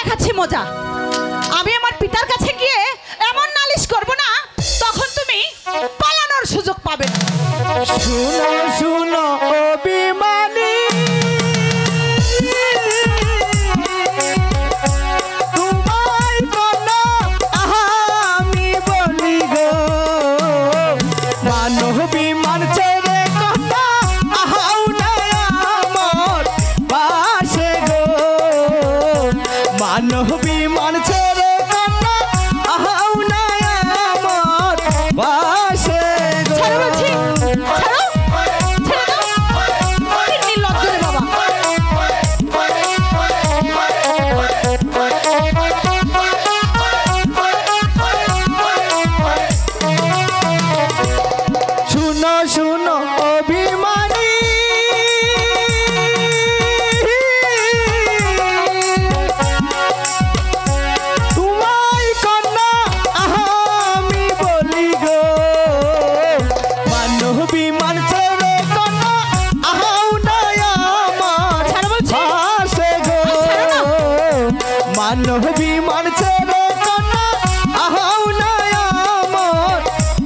দেখাচ্ছি মজা। আমি আমার পিতার কাছে গিয়ে এমন নালিশ করব না, তখন তুমি পালানোর সুযোগ পাবে না। শুনো শুনো অভিমানী, তোমায় কন্যা আমি বলি গো, মানবী মানছে রে কন্যা আহাও না আমার পাশে গো, মানবী মানছে রে কন্যা আহাও না আমার পাশে গো। ছাড়ো বলছি, ছাড়ো, ছেড়ে দাও। কি নির্লজ্জ রে বাবা। শুনো শুনো অভিমানী, তোমায় কন্যা আমি বলি গো, মানবী মানছে রে কন্যা আহাও না আমার ছাড়ো বলছি। পাশে গো, মানবী মানছে রে কন্যা আহাও না আমার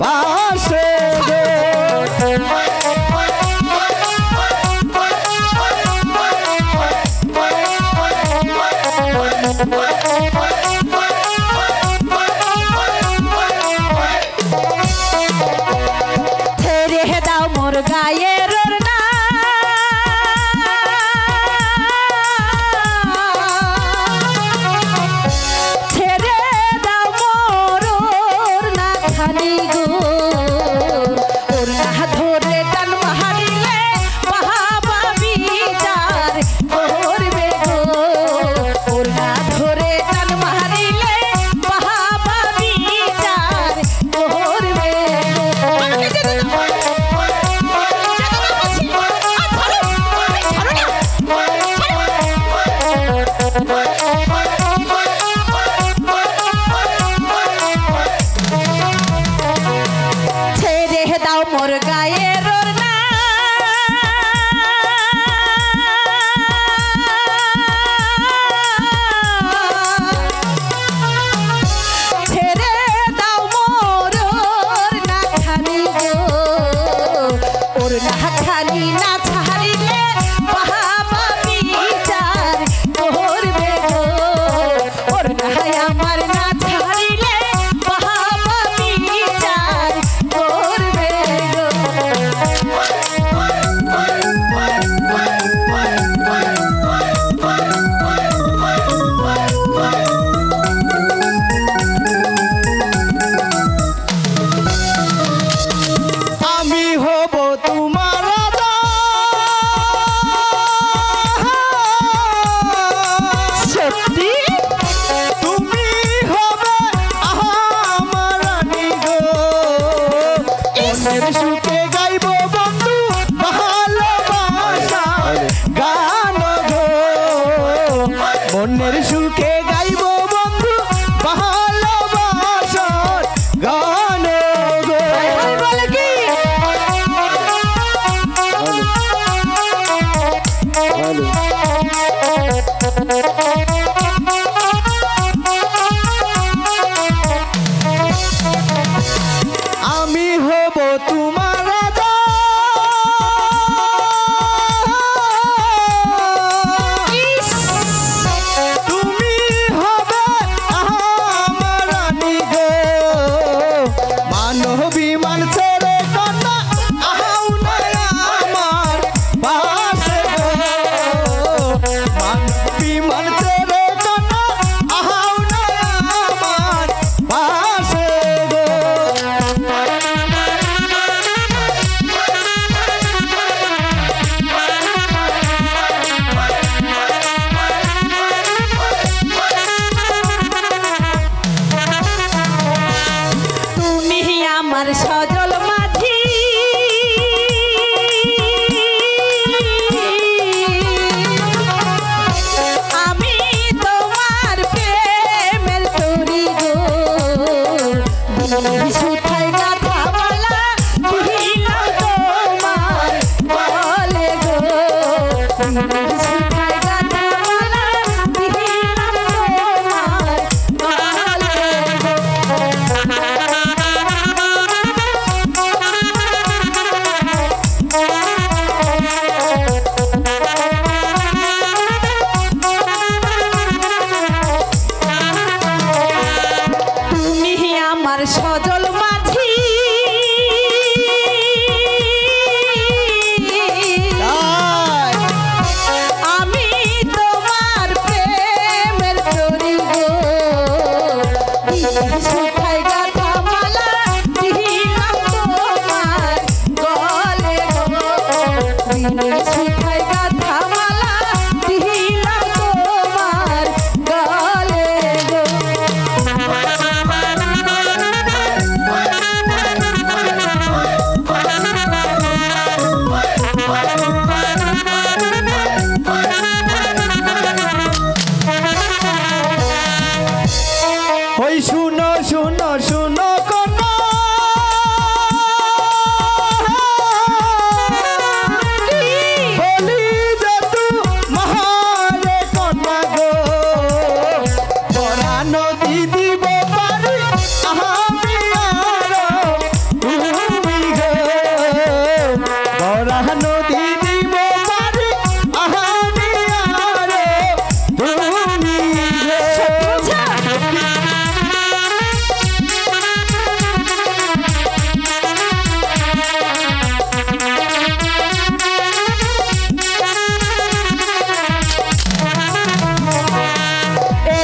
পাশে গো। ছেড়ে দাও মোর গায়ের ওড়না, ছেড়ে দাও মোর ওড়না খানি গো, ওড়না ধরে টান মারিলে বাহাবাবি যার করবে গো, ওড়না ধরে টান মারিলে বাহাবাবি যার করবে গো। আমাকে যেতে দাও। ছেড়ে দাও মোর গায়ের ওড়না, ছেড়ে দাও মোর ওড়না খানি গো, ওড়না খানি না ছাড়িলে বাহাবাবি যার করবে গো, ওড়না আমার না ছাড়িলে বাহাবাবি যার করবে গো। আমি হব তোমার রাজা, সত্যি তুমি হবে আমার রানী গো, মনের সুখে গাইব বন্ধু ভালোবাসার গান গো, মনের সুখে গাইব বন্ধু ভালোবাসার গান গো। বলে কি আমি হব তোমার রাজা, তুমি হবে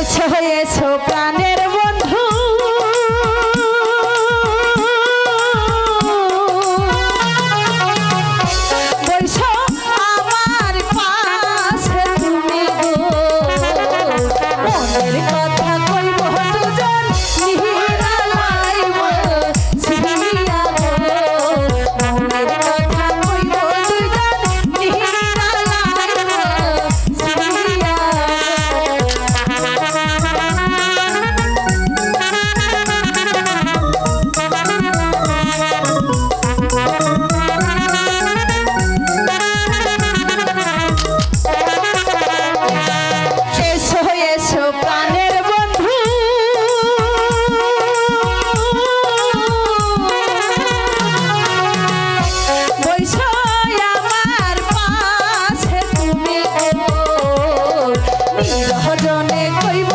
এসো এসো প্রাণের বন্ধু বৈশো আমার পাশে তুমি গো মনের কথা কইব দুজন নিহিরালাইব ছিড়িয়া গো মনের কথা কইব দুজন নিহিরালাইব ছিড়িয়া এসো এসো প্রাণের বন্ধু বৈশো আমার পাশে তুমি নিরজনে কইব